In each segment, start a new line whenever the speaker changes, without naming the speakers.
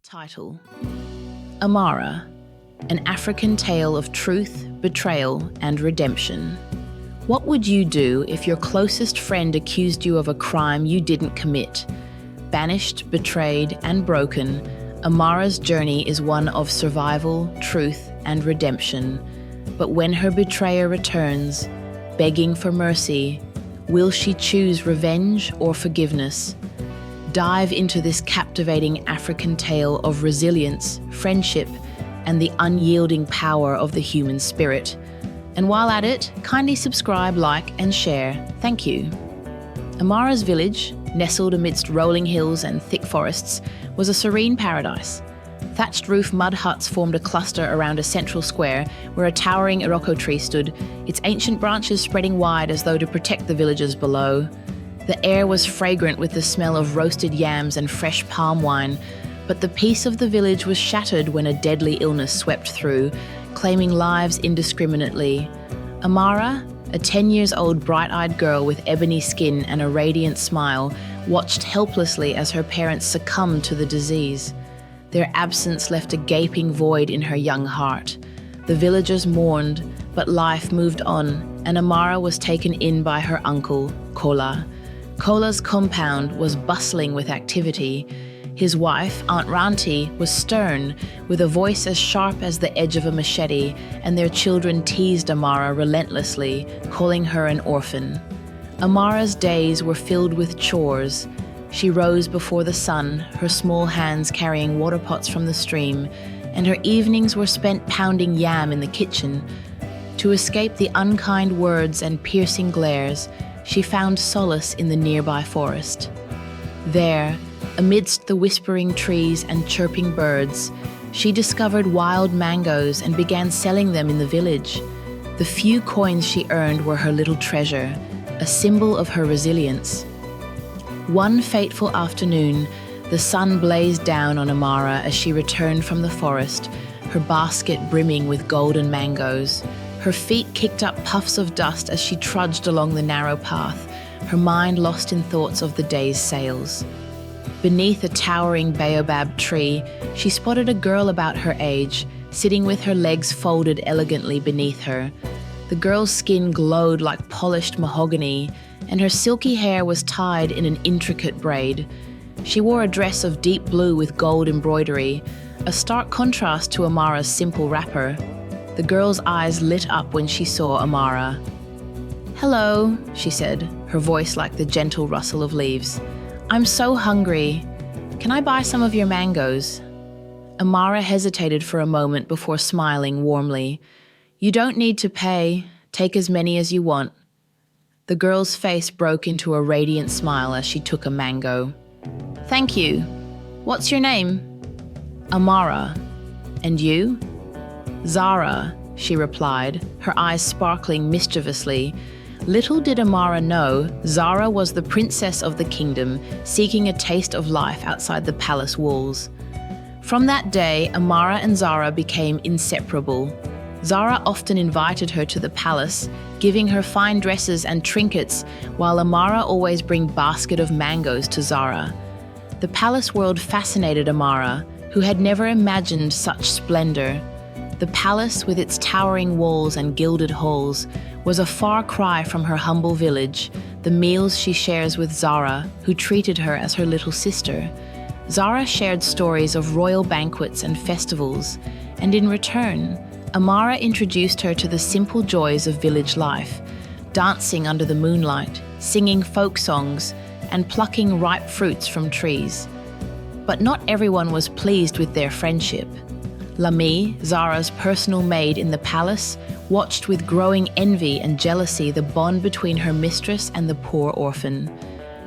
Title: Amara, an African tale of truth, betrayal, and redemption. What would you do if your closest friend accused you of a crime you didn't commit? Banished, betrayed, and broken, Amara's journey is one of survival, truth, and redemption. But when her betrayer returns, begging for mercy, will she choose revenge or forgiveness? Dive into this captivating African tale of resilience, friendship, and the unyielding power of the human spirit. And while at it, kindly subscribe, like, and share. Thank you. Amara's village, nestled amidst rolling hills and thick forests, was a serene paradise. Thatched roof mud huts formed a cluster around a central square where a towering Iroko tree stood, its ancient branches spreading wide as though to protect the villagers below. The air was fragrant with the smell of roasted yams and fresh palm wine, but the peace of the village was shattered when a deadly illness swept through, claiming lives indiscriminately. Amara, a 10-year-old bright-eyed girl with ebony skin and a radiant smile, watched helplessly as her parents succumbed to the disease. Their absence left a gaping void in her young heart. The villagers mourned, but life moved on, and Amara was taken in by her uncle, Kola. Kola's compound was bustling with activity. His wife, Aunt Ranti, was stern, with a voice as sharp as the edge of a machete, and their children teased Amara relentlessly, calling her an orphan. Amara's days were filled with chores. She rose before the sun, her small hands carrying water pots from the stream, and her evenings were spent pounding yam in the kitchen. To escape the unkind words and piercing glares, she found solace in the nearby forest. There, amidst the whispering trees and chirping birds, she discovered wild mangoes and began selling them in the village. The few coins she earned were her little treasure, a symbol of her resilience. One fateful afternoon, the sun blazed down on Amara as she returned from the forest, her basket brimming with golden mangoes. Her feet kicked up puffs of dust as she trudged along the narrow path, her mind lost in thoughts of the day's sales. Beneath a towering baobab tree, she spotted a girl about her age, sitting with her legs folded elegantly beneath her. The girl's skin glowed like polished mahogany, and her silky hair was tied in an intricate braid. She wore a dress of deep blue with gold embroidery, a stark contrast to Amara's simple wrapper. The girl's eyes lit up when she saw Amara. "Hello," she said, her voice like the gentle rustle of leaves. "I'm so hungry. Can I buy some of your mangoes?" Amara hesitated for a moment before smiling warmly. "You don't need to pay. Take as many as you want." The girl's face broke into a radiant smile as she took a mango. "Thank you. What's your name?" "Amara. And you?" "Zara," she replied, her eyes sparkling mischievously. Little did Amara know, Zara was the princess of the kingdom, seeking a taste of life outside the palace walls. From that day, Amara and Zara became inseparable. Zara often invited her to the palace, giving her fine dresses and trinkets, while Amara always bring basket of mangoes to Zara. The palace world fascinated Amara, who had never imagined such splendor. The palace, with its towering walls and gilded halls, was a far cry from her humble village, the meals she shares with Zara, who treated her as her little sister. Zara shared stories of royal banquets and festivals, and in return, Amara introduced her to the simple joys of village life, dancing under the moonlight, singing folk songs, and plucking ripe fruits from trees. But not everyone was pleased with their friendship. Lami, Zara's personal maid in the palace, watched with growing envy and jealousy the bond between her mistress and the poor orphan.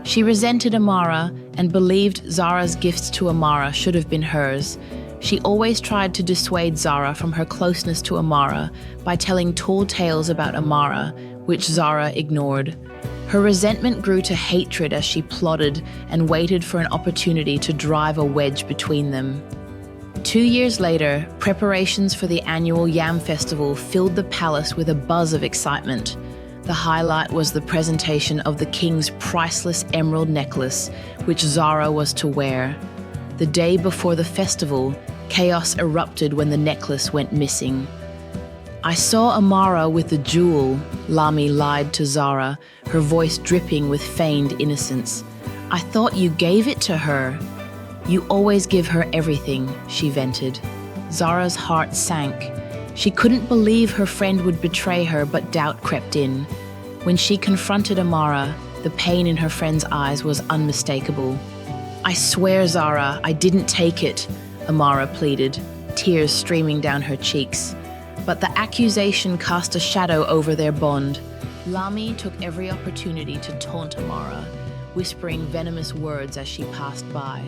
She resented Amara and believed Zara's gifts to Amara should have been hers. She always tried to dissuade Zara from her closeness to Amara by telling tall tales about Amara, which Zara ignored. Her resentment grew to hatred as she plotted and waited for an opportunity to drive a wedge between them. 2 years later, preparations for the annual Yam Festival filled the palace with a buzz of excitement. The highlight was the presentation of the king's priceless emerald necklace, which Zara was to wear. The day before the festival, chaos erupted when the necklace went missing. "I saw Amara with the jewel," Lami lied to Zara, her voice dripping with feigned innocence. "I thought you gave it to her." "You always give her everything," she vented. Zara's heart sank. She couldn't believe her friend would betray her, but doubt crept in. When she confronted Amara, the pain in her friend's eyes was unmistakable. "I swear, Zara, I didn't take it," Amara pleaded, tears streaming down her cheeks. But the accusation cast a shadow over their bond. Lami took every opportunity to taunt Amara, whispering venomous words as she passed by.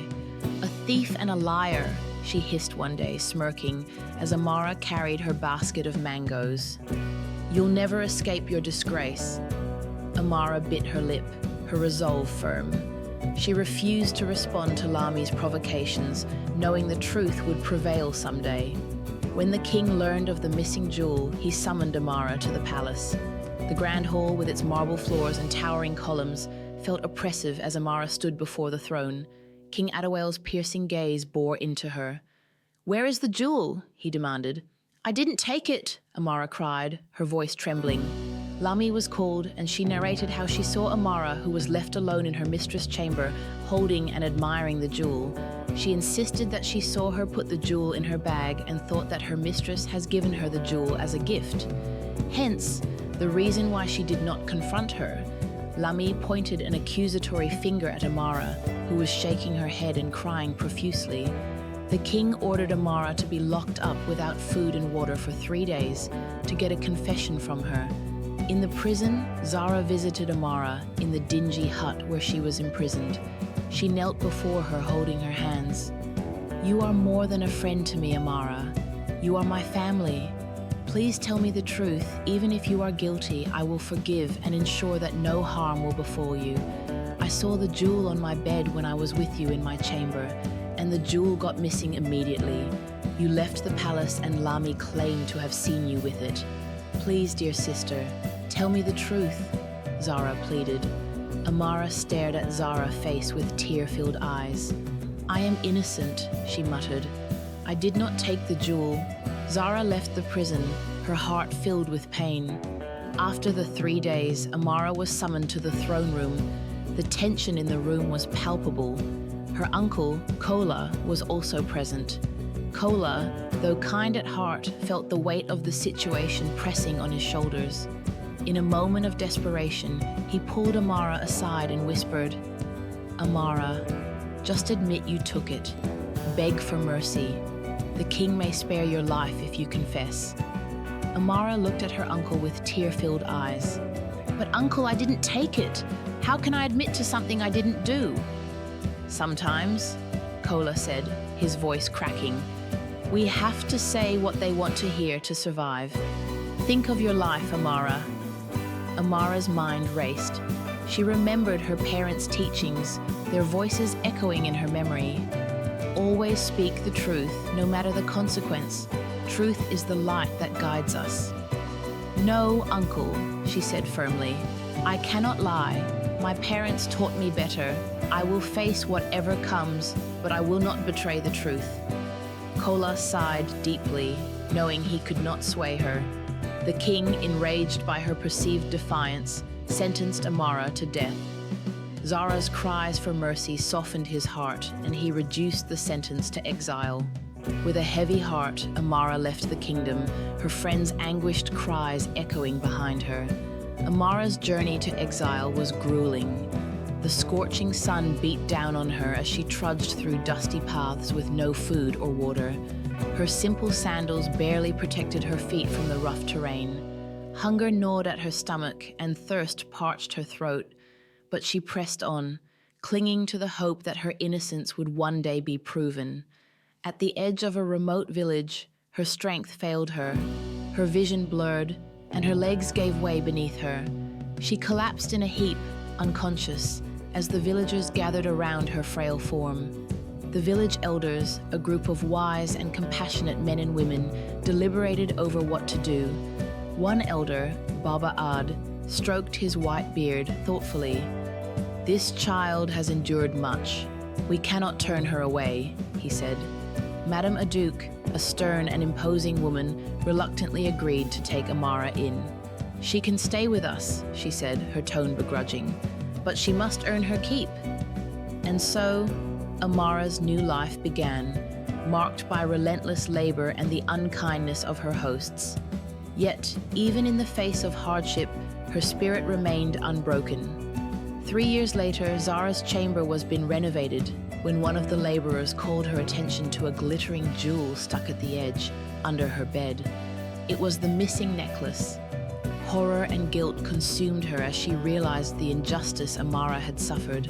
"A thief and a liar," she hissed one day, smirking, as Amara carried her basket of mangoes. "You'll never escape your disgrace." Amara bit her lip, her resolve firm. She refused to respond to Lami's provocations, knowing the truth would prevail someday. When the king learned of the missing jewel, he summoned Amara to the palace. The grand hall, with its marble floors and towering columns, felt oppressive as Amara stood before the throne. King Adawel's piercing gaze bore into her. "Where is the jewel?" he demanded. "I didn't take it," Amara cried, her voice trembling. Lami was called, and she narrated how she saw Amara, who was left alone in her mistress' chamber, holding and admiring the jewel. She insisted that she saw her put the jewel in her bag and thought that her mistress has given her the jewel as a gift. Hence, the reason why she did not confront her. Lami pointed an accusatory finger at Amara, who was shaking her head and crying profusely. The king ordered Amara to be locked up without food and water for 3 days to get a confession from her. In the prison, Zara visited Amara in the dingy hut where she was imprisoned. She knelt before her, holding her hands. "You are more than a friend to me, Amara. You are my family. Please tell me the truth. Even if you are guilty, I will forgive and ensure that no harm will befall you. I saw the jewel on my bed when I was with you in my chamber, and the jewel got missing immediately. You left the palace and Lami claimed to have seen you with it. Please, dear sister, tell me the truth," Zara pleaded. Amara stared at Zara's face with tear-filled eyes. "I am innocent," she muttered. "I did not take the jewel." Zara left the prison, her heart filled with pain. After the 3 days, Amara was summoned to the throne room. The tension in the room was palpable. Her uncle, Kola, was also present. Kola, though kind at heart, felt the weight of the situation pressing on his shoulders. In a moment of desperation, he pulled Amara aside and whispered, "Amara, just admit you took it. Beg for mercy. The king may spare your life if you confess." Amara looked at her uncle with tear-filled eyes. "But uncle, I didn't take it. How can I admit to something I didn't do?" "Sometimes," Kola said, his voice cracking, "we have to say what they want to hear to survive. Think of your life, Amara." Amara's mind raced. She remembered her parents' teachings, their voices echoing in her memory. "Always speak the truth, no matter the consequence. Truth is the light that guides us." "No, uncle," she said firmly. "I cannot lie. My parents taught me better. I will face whatever comes, but I will not betray the truth." Kola sighed deeply, knowing he could not sway her. The king, enraged by her perceived defiance, sentenced Amara to death. Zara's cries for mercy softened his heart, and he reduced the sentence to exile. With a heavy heart, Amara left the kingdom, her friends' anguished cries echoing behind her. Amara's journey to exile was grueling. The scorching sun beat down on her as she trudged through dusty paths with no food or water. Her simple sandals barely protected her feet from the rough terrain. Hunger gnawed at her stomach and thirst parched her throat, but she pressed on, clinging to the hope that her innocence would one day be proven. At the edge of a remote village, her strength failed her. Her vision blurred, and her legs gave way beneath her. She collapsed in a heap, unconscious, as the villagers gathered around her frail form. The village elders, a group of wise and compassionate men and women, deliberated over what to do. One elder, Baba Ad, stroked his white beard thoughtfully. "This child has endured much. "We cannot turn her away," he said. Madame Aduke, a stern and imposing woman, reluctantly agreed to take Amara in. "She can stay with us," she said, her tone begrudging, "but she must earn her keep." And so, Amara's new life began, marked by relentless labor and the unkindness of her hosts. Yet, even in the face of hardship, her spirit remained unbroken. 3 years later, Zara's chamber was being renovated when one of the laborers called her attention to a glittering jewel stuck at the edge, under her bed. It was the missing necklace. Horror and guilt consumed her as she realized the injustice Amara had suffered.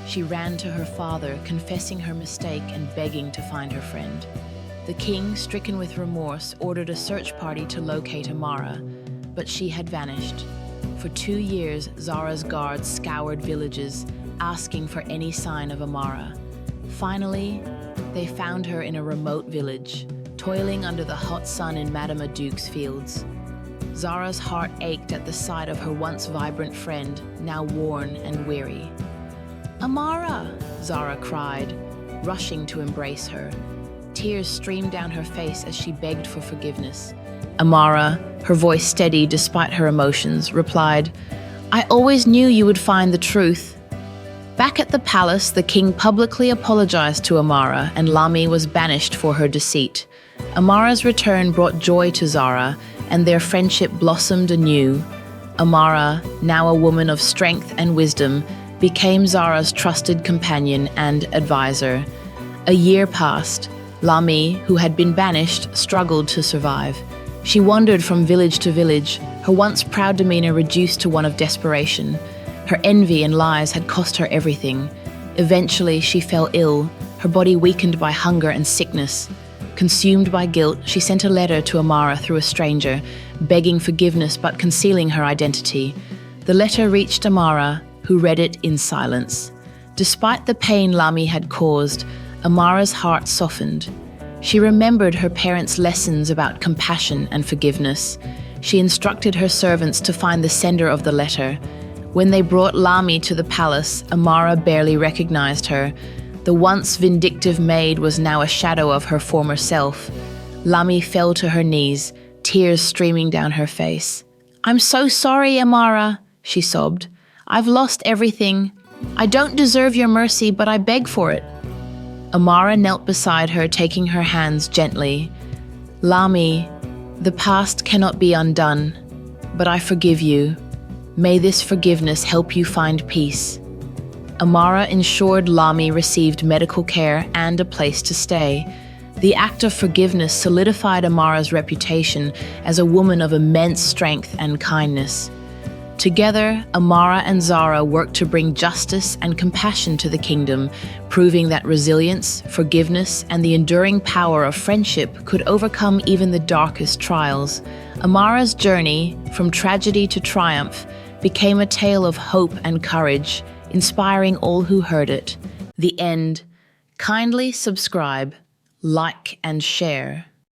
She ran to her father, confessing her mistake and begging to find her friend. The king, stricken with remorse, ordered a search party to locate Amara, but she had vanished. For 2 years, Zara's guards scoured villages, asking for any sign of Amara. Finally, they found her in a remote village, toiling under the hot sun in Madame Aduke's fields. Zara's heart ached at the sight of her once vibrant friend, now worn and weary. "Amara!" Zara cried, rushing to embrace her. Tears streamed down her face as she begged for forgiveness. Amara, her voice steady despite her emotions, replied, "I always knew you would find the truth." Back at the palace, the king publicly apologized to Amara, and Lami was banished for her deceit. Amara's return brought joy to Zara, and their friendship blossomed anew. Amara, now a woman of strength and wisdom, became Zara's trusted companion and advisor. A year passed. Lami, who had been banished, struggled to survive. She wandered from village to village, her once proud demeanor reduced to one of desperation. Her envy and lies had cost her everything. Eventually, she fell ill, her body weakened by hunger and sickness. Consumed by guilt, she sent a letter to Amara through a stranger, begging forgiveness but concealing her identity. The letter reached Amara, who read it in silence. Despite the pain Lami had caused, Amara's heart softened. She remembered her parents' lessons about compassion and forgiveness. She instructed her servants to find the sender of the letter. When they brought Lami to the palace, Amara barely recognized her. The once vindictive maid was now a shadow of her former self. Lami fell to her knees, tears streaming down her face. "I'm so sorry, Amara," she sobbed. "I've lost everything. I don't deserve your mercy, but I beg for it." Amara knelt beside her, taking her hands gently. "Lami, the past cannot be undone, but I forgive you. May this forgiveness help you find peace." Amara ensured Lami received medical care and a place to stay. The act of forgiveness solidified Amara's reputation as a woman of immense strength and kindness. Together, Amara and Zara worked to bring justice and compassion to the kingdom, proving that resilience, forgiveness, and the enduring power of friendship could overcome even the darkest trials. Amara's journey, from tragedy to triumph, became a tale of hope and courage, inspiring all who heard it. The end. Kindly subscribe, like, and share.